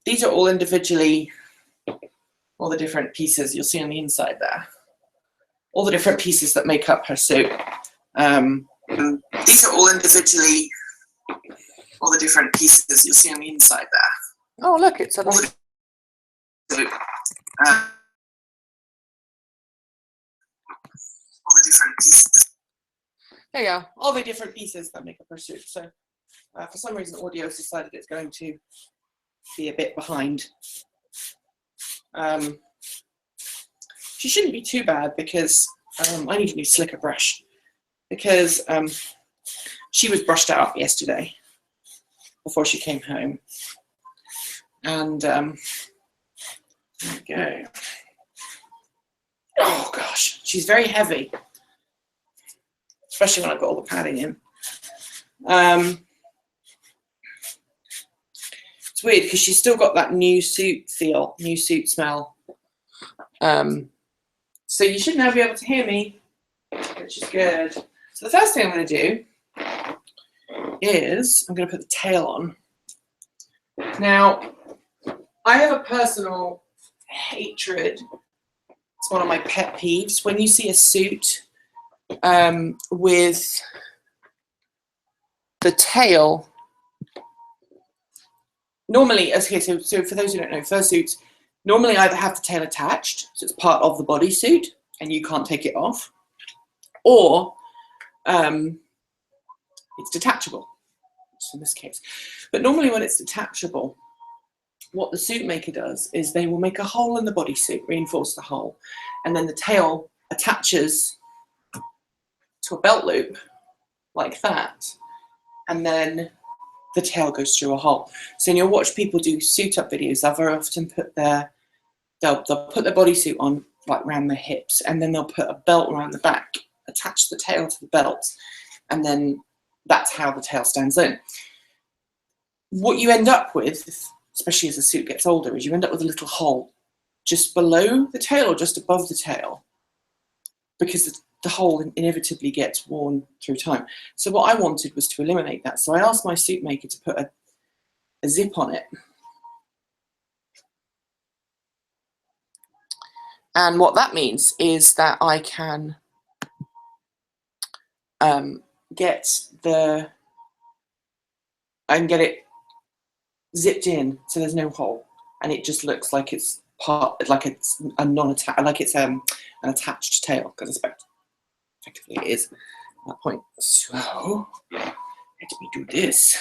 These are all individually, all the different pieces you'll see on the inside there. All the different pieces that make up her suit. These are all individually, all the different pieces you'll see on the inside there. Oh, look, it's a all the different pieces. There you go, all the different pieces that make up her suit. So for some reason, audio's decided it's going to be a bit behind. She shouldn't be too bad because I need a new slicker brush because she was brushed out yesterday before she came home. And there we go. Oh gosh, she's very heavy, especially when I've got all the padding in. It's weird because she's still got that new suit feel, new suit smell. So you should now be able to hear me, which is good. So the first thing I'm going to do is I'm going to put the tail on. Now, I have a personal hatred. It's one of my pet peeves. When you see a suit with the tail, normally, okay, so for those who don't know, fursuits normally either have the tail attached, so it's part of the bodysuit and you can't take it off, or it's detachable, in this case. But normally when it's detachable, what the suit maker does is they will make a hole in the bodysuit, reinforce the hole, and then the tail attaches to a belt loop like that, and then the tail goes through a hole. So when you'll watch people do suit-up videos, they'll very often put they'll put their bodysuit on like around their hips, and then they'll put a belt around the back, attach the tail to the belt, and then that's how the tail stands in. What you end up with, especially as the suit gets older, is you end up with a little hole just below the tail or just above the tail, because the hole inevitably gets worn through time. So what I wanted was to eliminate that. So I asked my suit maker to put a zip on it. And what that means is that I can get it zipped in so there's no hole, and it just looks like it's like it's a non-attached, like it's an attached tail, because effectively it is at that point. So let me do this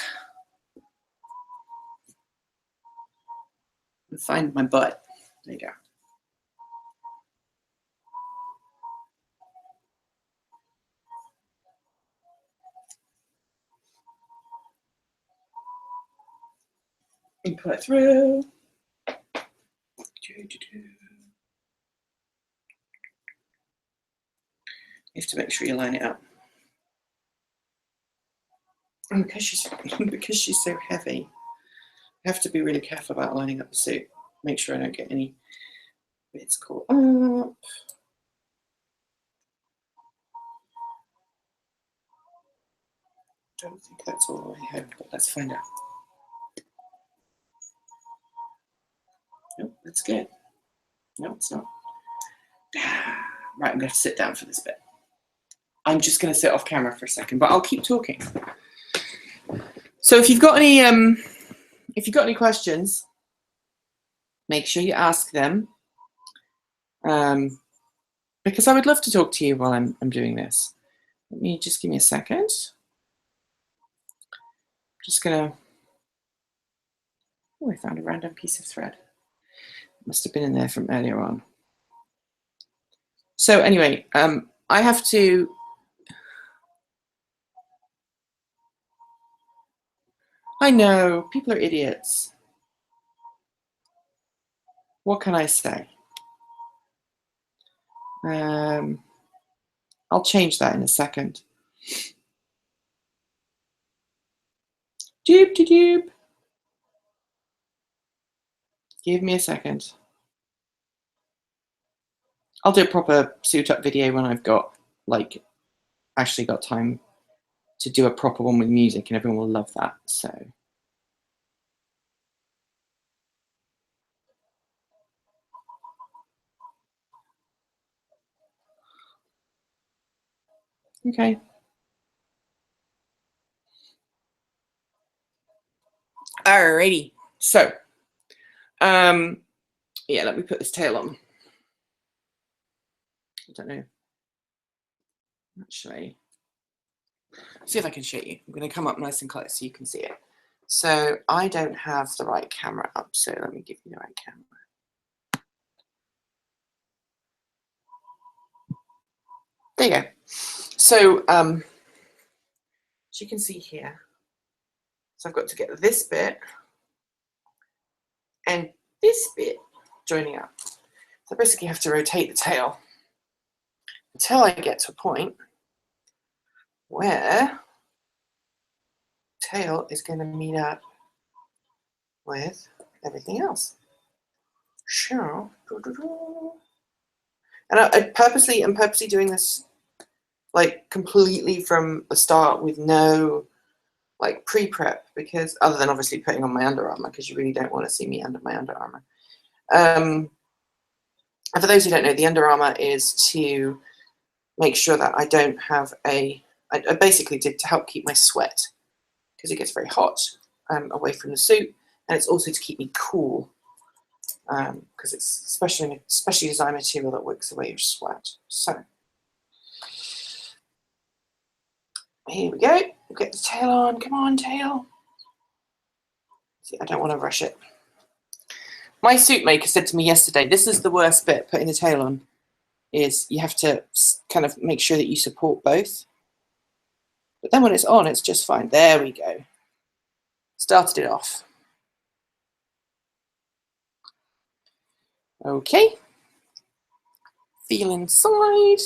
and find my butt. There you go. And pull it through. You have to make sure you line it up. And because she's so heavy, I have to be really careful about lining up the suit. Make sure I don't get any bits caught up. Don't think that's all the way home, but let's find out. Nope, that's good. No, it's not. Right, I'm going to sit down for this bit. I'm just going to sit off camera for a second, but I'll keep talking. So if you've got any questions, make sure you ask them, because I would love to talk to you while I'm doing this. Let me just give me a second. Just gonna. Oh, I found a random piece of thread. Must have been in there from earlier on. So anyway, I have to. I know, people are idiots. What can I say? I'll change that in a second. Doop, doop, doop. Give me a second. I'll do a proper suit-up video when I've got, like, actually got time to do a proper one with music, and everyone will love that, so. Okay. Alrighty. So, yeah, let me put this tail on. I don't know. Actually, see if I can show you. I'm going to come up nice and close so you can see it. So I don't have the right camera up, so let me give you the right camera. There you go. So as you can see here, so I've got to get this bit and this bit joining up. So I basically have to rotate the tail until I get to a point where tail is going to meet up with everything else. Sure. And I'm purposely doing this like completely from the start with no like pre-prep, because other than obviously putting on my Under Armour, because you really don't want to see me under my Under Armour. And for those who don't know, the Under Armour is to make sure that I don't have I basically did to help keep my sweat, because it gets very hot away from the suit, and it's also to keep me cool, because it's especially design material that wicks away your sweat. So here we go. We'll get the tail on. Come on, tail. See, I don't want to rush it. My suit maker said to me yesterday, this is the worst bit, putting the tail on, is you have to kind of make sure that you support both. But then when it's on, it's just fine. There we go. Started it off. Okay. Feel inside.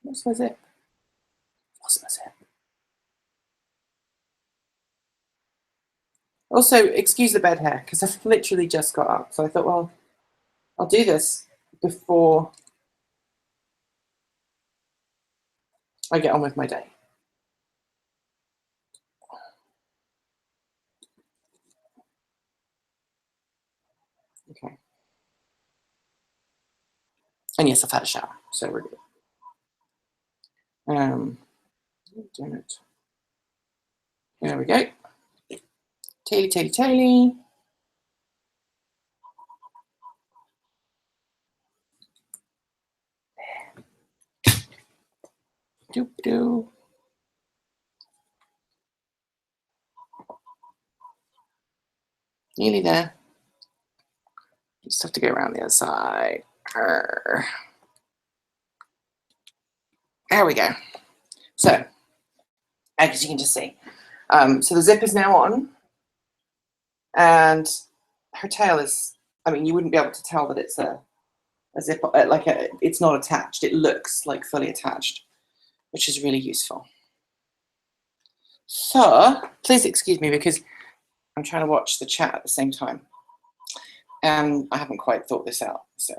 What's my zip? What's my zip? Also, excuse the bed hair, because I've literally just got up. So I thought, well, I'll do this before I get on with my day. Okay. And yes, I've had a shower, so we're good. Damn it. There we go. Taily, taily, taily. Doop doo. Nearly there. Just have to go around the other side. There we go. So, as you can just see, so the zip is now on, and her tail is, I mean, you wouldn't be able to tell that it's a zip, it's not attached. It looks like fully attached, which is really useful. So, please excuse me because I'm trying to watch the chat at the same time, and I haven't quite thought this out, so.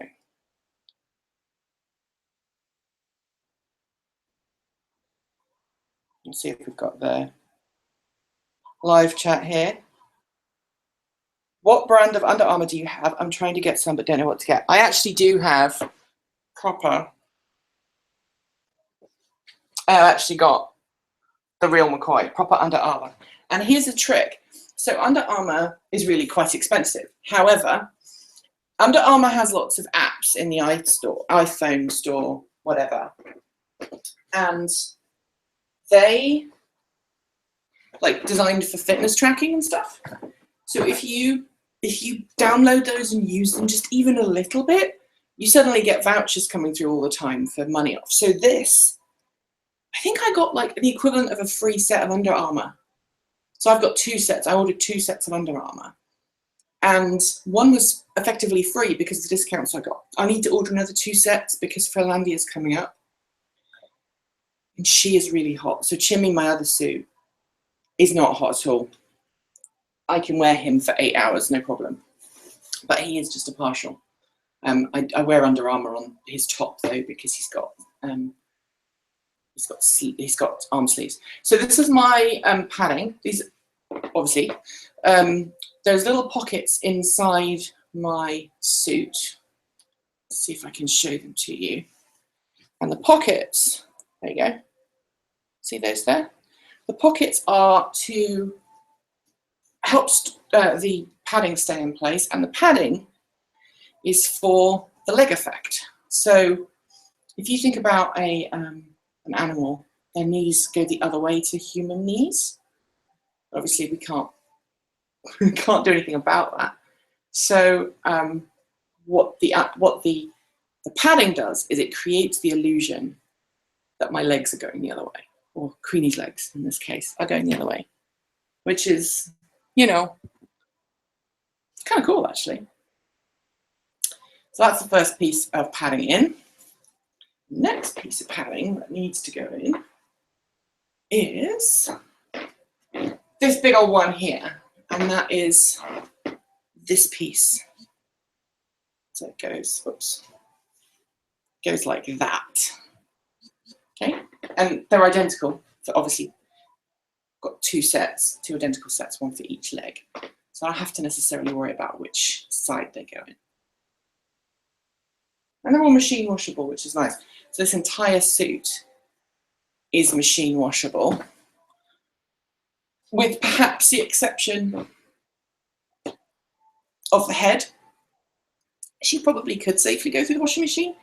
Let's see if we've got the live chat here. What brand of Under Armour do you have? I'm trying to get some, but don't know what to get. I actually do have proper. I actually got the real McCoy, proper Under Armour. And here's the trick. So Under Armour is really quite expensive. However, Under Armour has lots of apps in the iPhone store, whatever. And they like designed for fitness tracking and stuff. So if you download those and use them just even a little bit, you suddenly get vouchers coming through all the time for money off. So this, I think I got like the equivalent of a free set of Under Armour. So I've got 2 sets. I ordered 2 sets of Under Armour. And one was effectively free because of the discounts I got. I need to order another 2 sets because Philandia is coming up. And she is really hot. So Chimmy, my other suit, is not hot at all. I can wear him for 8 hours, no problem. But he is just a partial. I wear Under Armour on his top though because he's got arm sleeves. So this is my padding. These obviously there's little pockets inside my suit. Let's see if I can show them to you. And the pockets, there you go. See those there? The pockets are to help the padding stay in place, and the padding is for the leg effect. So if you think about an animal, their knees go the other way to human knees. Obviously, we can't do anything about that. So what the padding does is it creates the illusion that my legs are going the other way, or Queenie's legs in this case are going the other way, which is, you know, kind of cool actually. So that's the first piece of padding in. Next piece of padding that needs to go in is this big old one here, and that is this piece. So it goes, oops, goes like that. Okay, and they're identical. So obviously, got two identical sets, one for each leg. So I don't have to necessarily worry about which side they go in. And they're all machine washable, which is nice. So this entire suit is machine washable, with perhaps the exception of the head. She probably could safely go through the washing machine,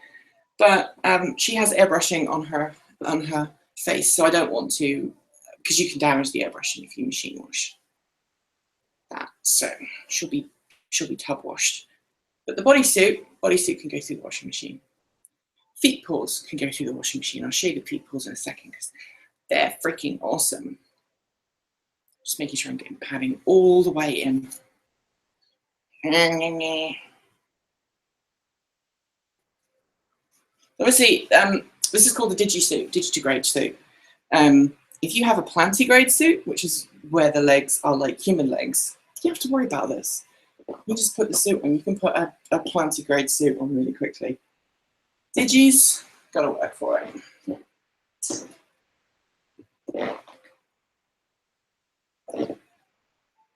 but she has airbrushing on her face, so I don't want to, because you can damage the airbrushing if you machine wash that. So she'll be tub washed. But the bodysuit can go through the washing machine. Feet paws can go through the washing machine. I'll show you the feet paws in a second because they're freaking awesome. Just making sure I'm getting padding all the way in. Obviously, this is called the Digigrade suit. If you have a plantigrade suit, which is where the legs are like human legs, you don't have to worry about this. You just put the suit on. You can put a plantigrade suit on really quickly. Digis, gotta work for it.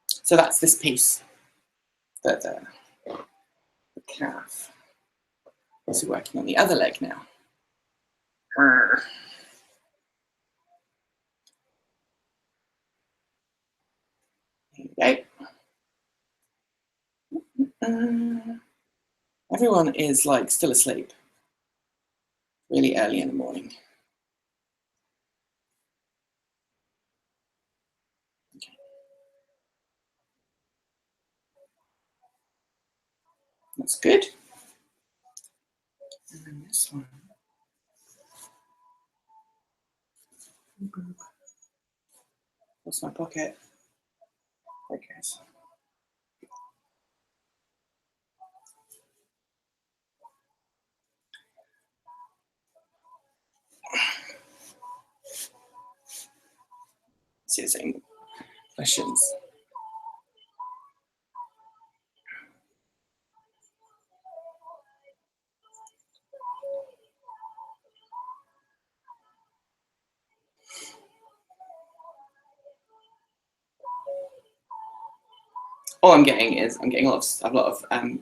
So that's this piece, the calf. So working on the other leg now. There you go. Everyone is like still asleep, really early in the morning. Okay. That's good. And then this one. What's my pocket? There it goes. See the same questions. All I'm getting is a lot of I've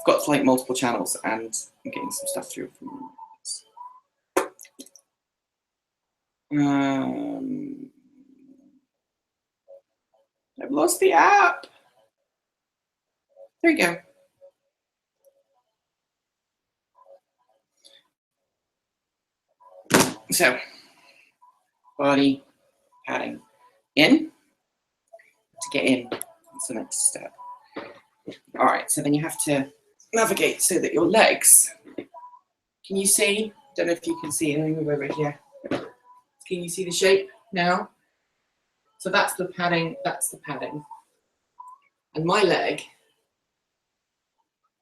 got like multiple channels and I'm getting some stuff through from I've lost the app. There you go. So body padding in to get in. That's the next step. All right, so then you have to navigate so that your legs, can you see? Don't know if you can see. Let me move over here. Can you see the shape now? So that's the padding, that's the padding. And my leg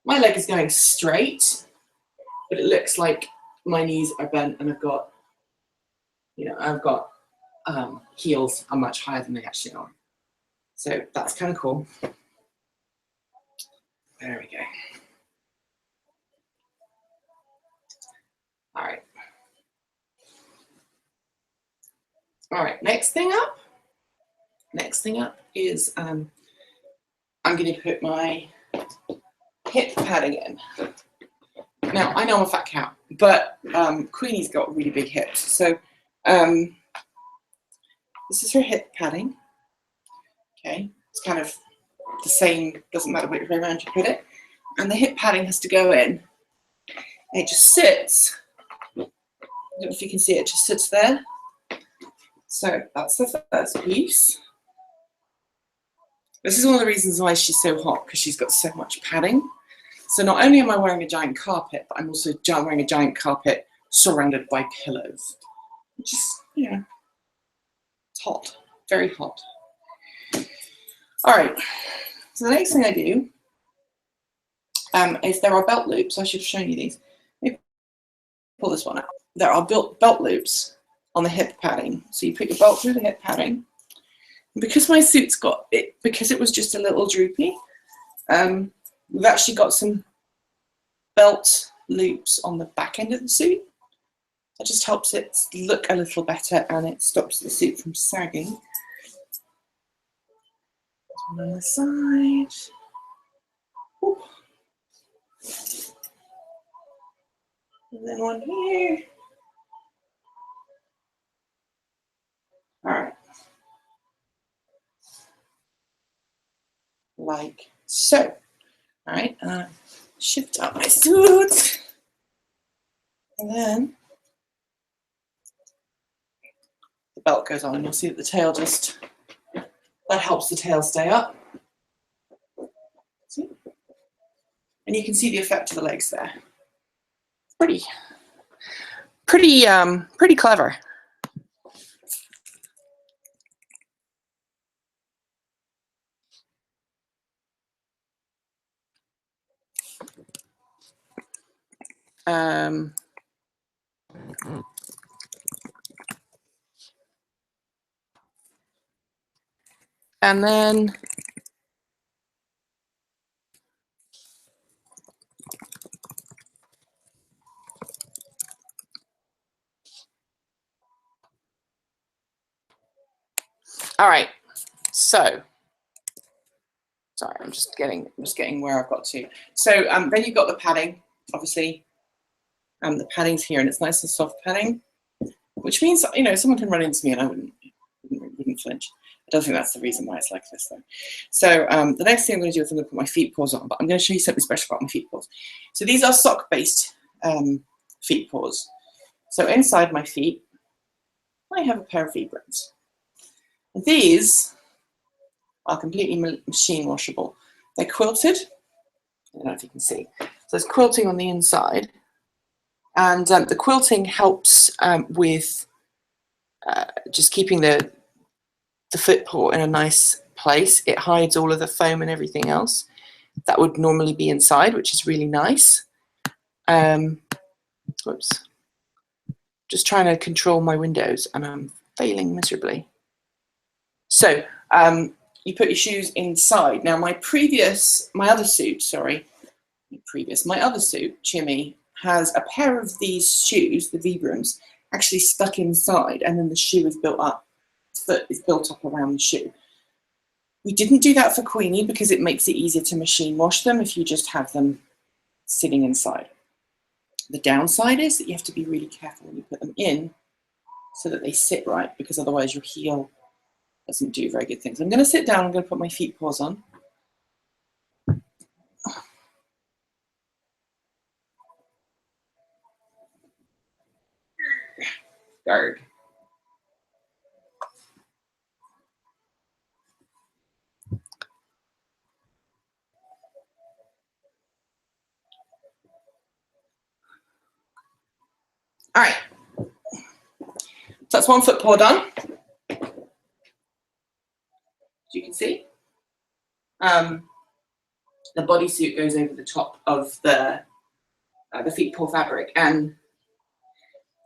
is going straight, but it looks like my knees are bent and I've got, heels are much higher than they actually are. So that's kind of cool. There we go. All right. All right, next thing up is I'm going to put my hip padding in. Now, I know I'm a fat cow, but Queenie's got really big hips. So this is her hip padding. Okay, it's kind of the same, doesn't matter which way around you put it. And the hip padding has to go in. And it just sits. I don't know if you can see it, just sits there. So that's the first piece. This is one of the reasons why she's so hot, because she's got so much padding. So not only am I wearing a giant carpet, but I'm also wearing a giant carpet surrounded by pillows. Which is, you know, it's hot, very hot. All right, so the next thing I do is there are belt loops. I should have shown you these. Let me pull this one out. There are belt loops on the hip padding. So you put your belt through the hip padding. And because my suit's got it, because it was just a little droopy, we've actually got some belt loops on the back end of the suit. That just helps it look a little better, and it stops the suit from sagging. One on the side. Ooh. And then one here. All right. Like so. All right. Shift up my suit. And then the belt goes on, and you'll see that the tail just, that helps the tail stay up. See? And you can see the effect of the legs there. Pretty clever. And then all right, so sorry, I'm just getting where I've got to. So then you've got the padding, obviously. The padding's here, and it's nice and soft padding, which means, you know, someone can run into me and I wouldn't flinch. I don't think that's the reason why it's like this, though. So the next thing I'm going to do is I'm going to put my feet paws on, but I'm going to show you something special about my feet paws. So these are sock-based feet paws. So inside my feet, I have a pair of Vibrams. These are completely machine washable. They're quilted. I don't know if you can see. So there's quilting on the inside. And the quilting helps with just keeping the foot paw in a nice place. It hides all of the foam and everything else that would normally be inside, which is really nice. Whoops. Just trying to control my windows, and I'm failing miserably. So you put your shoes inside. Now my other suit, Chimmy, has a pair of these shoes, the Vibrams, actually stuck inside, and then the shoe is built up. The foot is built up around the shoe. We didn't do that for Queenie because it makes it easier to machine wash them if you just have them sitting inside. The downside is that you have to be really careful when you put them in so that they sit right, because otherwise your heel doesn't do very good things. I'm going to sit down. I'm going to put my feet paws on. Guard. All right. So that's one foot paw done. As you can see, the bodysuit goes over the top of the feet paw fabric, and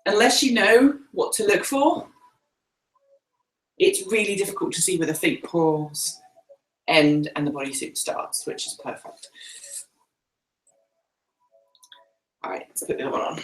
unless you know what to look for, it's really difficult to see where the feet paws end and the bodysuit starts, which is perfect. All right, let's put the other one on.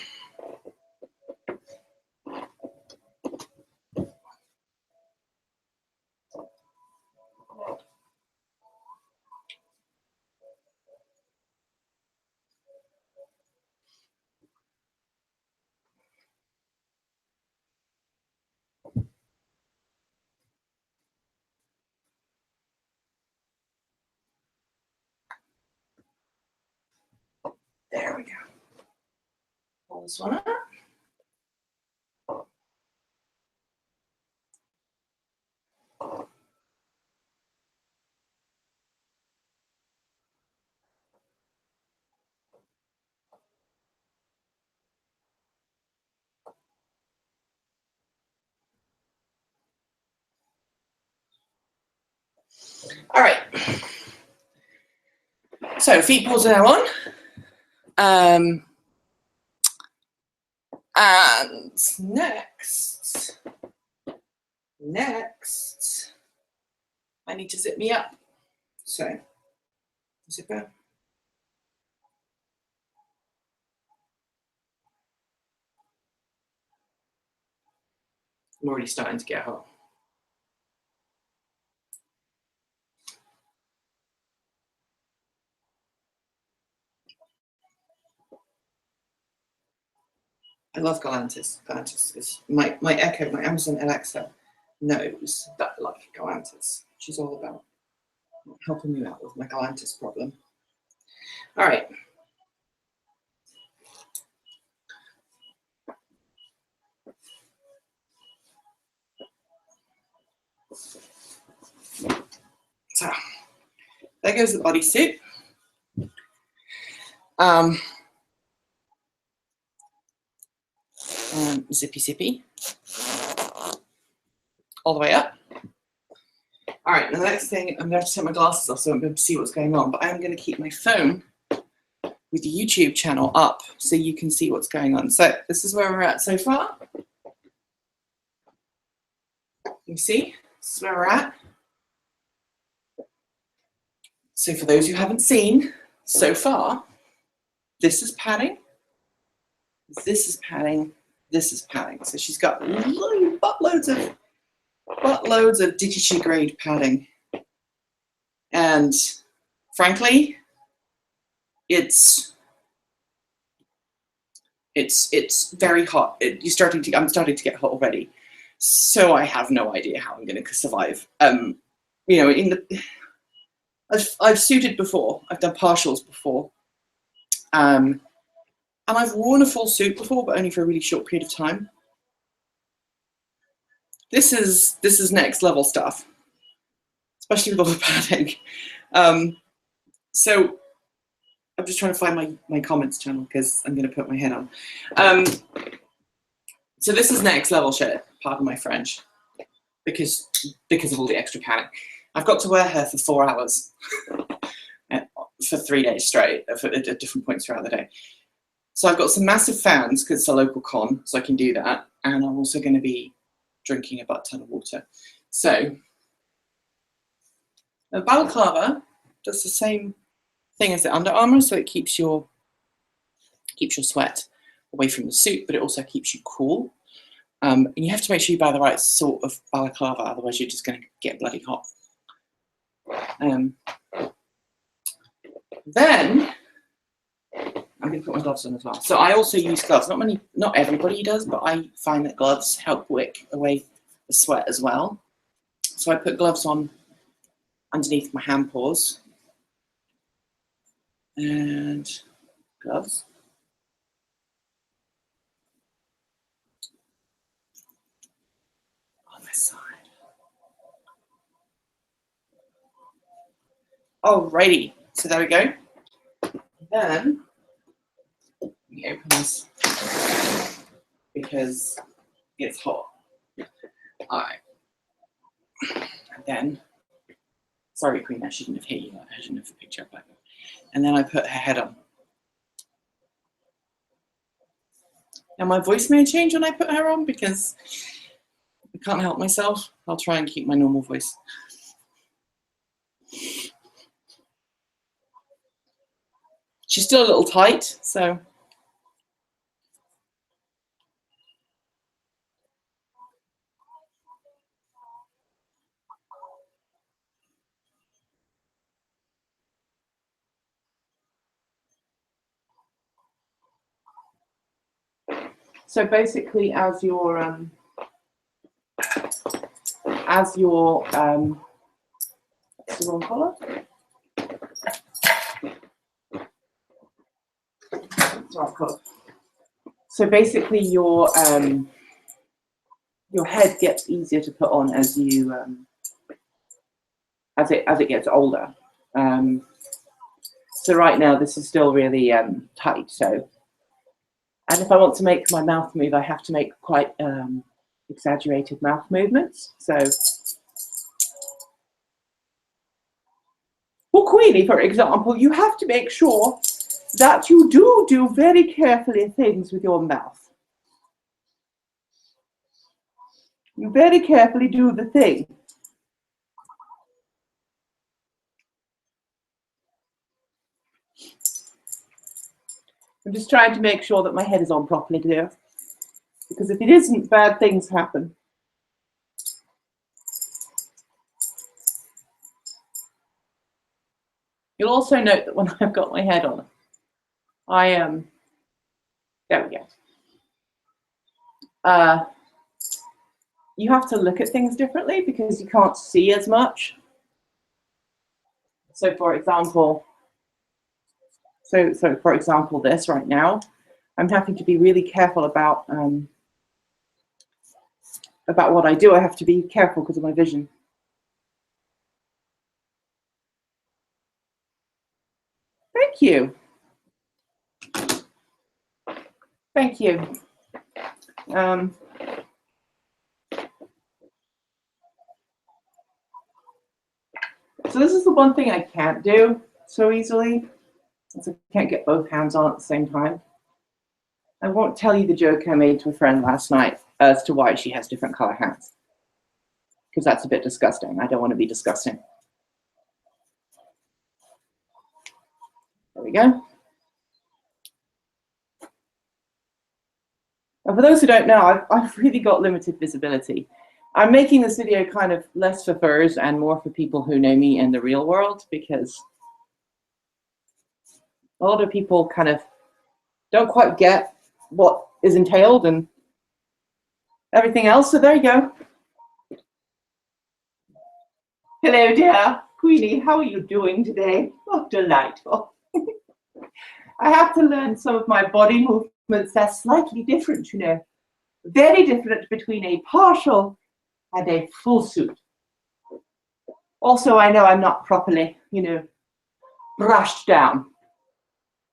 we go. Pull this one up. All right. So feet paws are now on. And next, I need to zip me up. So, zipper. I'm already starting to get hot. I love Galantis. Galantis is my Echo, my Amazon Alexa knows that I like Galantis. She's all about helping me out with my Galantis problem. All right. So there goes the bodysuit. Zippy zippy. All the way up. All right, now the next thing, I'm going to have to take my glasses off so I won't be able to see what's going on, but I'm going to keep my phone with the YouTube channel up so you can see what's going on. So this is where we're at so far. You see, this is where we're at. So for those who haven't seen so far, this is padding, this is padding, this is padding. So she's got buttloads of DTG grade padding. And frankly, it's very hot. I'm starting to get hot already. So I have no idea how I'm going to survive. You know, I've suited before. I've done partials before. And I've worn a full suit before, but only for a really short period of time. This is next level stuff, especially with all the padding. So I'm just trying to find my comments channel because I'm going to put my head on. So this is next level shit, pardon my French, because of all the extra padding. I've got to wear her for 4 hours for 3 days straight at different points throughout the day. So I've got some massive fans because it's a local con, so I can do that. And I'm also going to be drinking a butt ton of water. So the balaclava does the same thing as the Under Armour, so it keeps your sweat away from the suit, but it also keeps you cool. And you have to make sure you buy the right sort of balaclava, otherwise you're just going to get bloody hot. Then I'm going to put my gloves on as well. So I also use gloves. Not everybody does, but I find that gloves help wick away the sweat as well. So I put gloves on underneath my hand paws and gloves. On my side. Alrighty, so there we go. Then let me open this because it's hot. Alright. And then, sorry Queen, I shouldn't have hit you. I shouldn't have picked you up like that. And then I put her head on. Now my voice may change when I put her on because I can't help myself. I'll try and keep my normal voice. She's still a little tight, so. So basically, as your what's the wrong color? So basically, your head gets easier to put on as you as it gets older. So right now, this is still really tight. So, and if I want to make my mouth move, I have to make quite exaggerated mouth movements. So, for Queenie, for example, you have to make sure that you do very carefully things with your mouth. You very carefully do the thing. I'm just trying to make sure that my head is on properly here, because if it isn't, bad things happen. You'll also note that when I've got my head on, I there we go. You have to look at things differently because you can't see as much. So for example, for example, this right now, I'm having to be really careful about what I do. I have to be careful because of my vision. Thank you. Thank you. So this is the one thing I can't do so easily, since I can't get both hands on at the same time. I won't tell you the joke I made to a friend last night as to why she has different color hands, because that's a bit disgusting. I don't want to be disgusting. There we go. And for those who don't know, I've really got limited visibility. I'm making this video kind of less for furs and more for people who know me in the real world, because a lot of people kind of don't quite get what is entailed and everything else. So there you go. Hello, dear Queenie. How are you doing today? Oh, delightful. I have to learn some of my body movements. They're slightly different, you know. Very different between a partial and a full suit. Also, I know I'm not properly, you know, brushed down.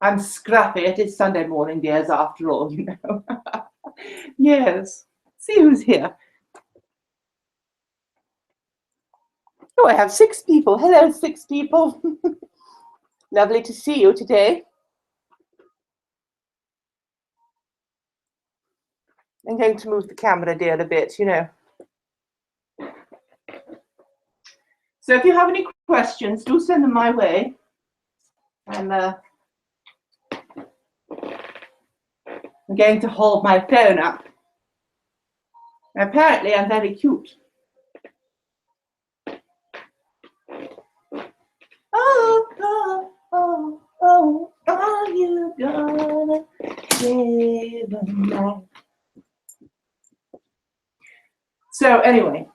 I'm scrappy. It is Sunday morning, dears, after all, you know. Yes. See who's here. Oh, I have 6 people. Hello, 6 people. Lovely to see you today. I'm going to move the camera down a bit, you know. So if you have any questions, do send them my way. And I'm going to hold my phone up. Apparently, I'm very cute. Oh, oh, oh, oh, are you gonna save a night? So anyway,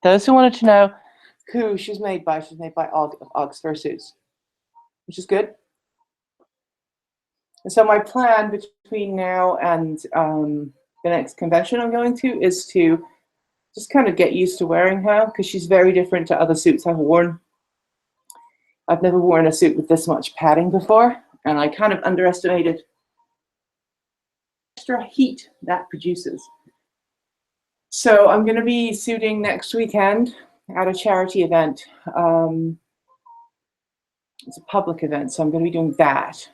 those who wanted to know who she's made by Og's Fursuits, which is good. And so my plan between now and the next convention I'm going to is to just kind of get used to wearing her, because she's very different to other suits I've worn. I've never worn a suit with this much padding before, and I kind of underestimated extra heat that produces. So I'm going to be suiting next weekend at a charity event. It's a public event, so I'm going to be doing that.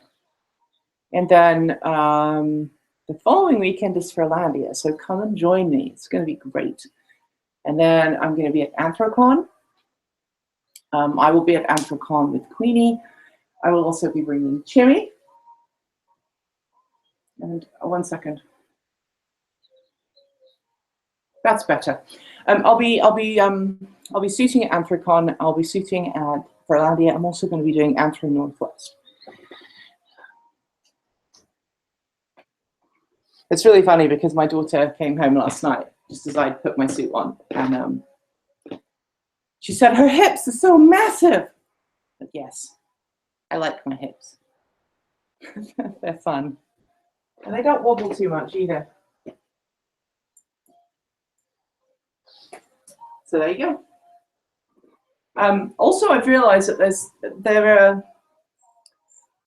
And then the following weekend is Furlandia, so come and join me. It's going to be great. And then I'm going to be at Anthrocon. I will be at Anthrocon with Queenie. I will also be bringing Chimmy. And 1 second. That's better. I'll be suiting at Anthrocon. I'll be suiting at Furlandia. I'm also going to be doing Anthro Northwest. It's really funny because my daughter came home last night just as I'd put my suit on, and she said her hips are so massive. But yes, I like my hips. They're fun. And they don't wobble too much either. So there you go. Also, I've realized that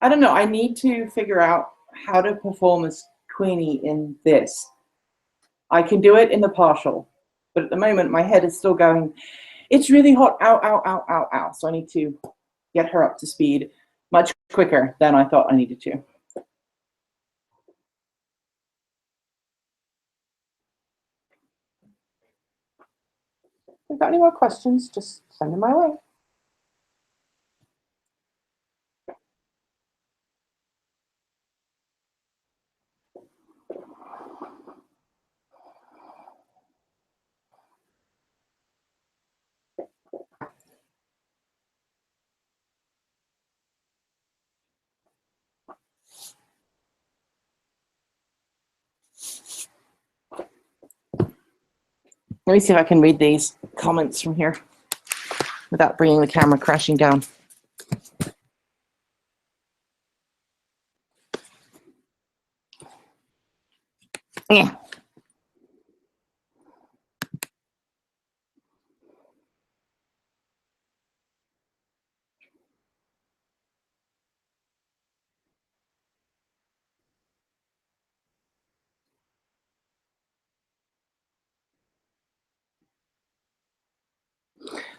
I don't know, I need to figure out how to perform as Queenie in this. I can do it in the partial, but at the moment my head is still going, it's really hot, ow, ow, ow, ow, ow. So I need to get her up to speed much quicker than I thought I needed to. If you've got any more questions, just send them my way. Let me see if I can read these comments from here without bringing the camera crashing down. Yeah.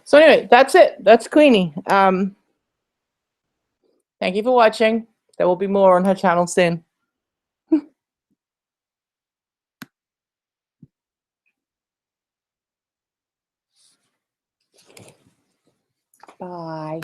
So anyway, that's it. That's Queenie. Thank you for watching. There will be more on her channel soon. Bye.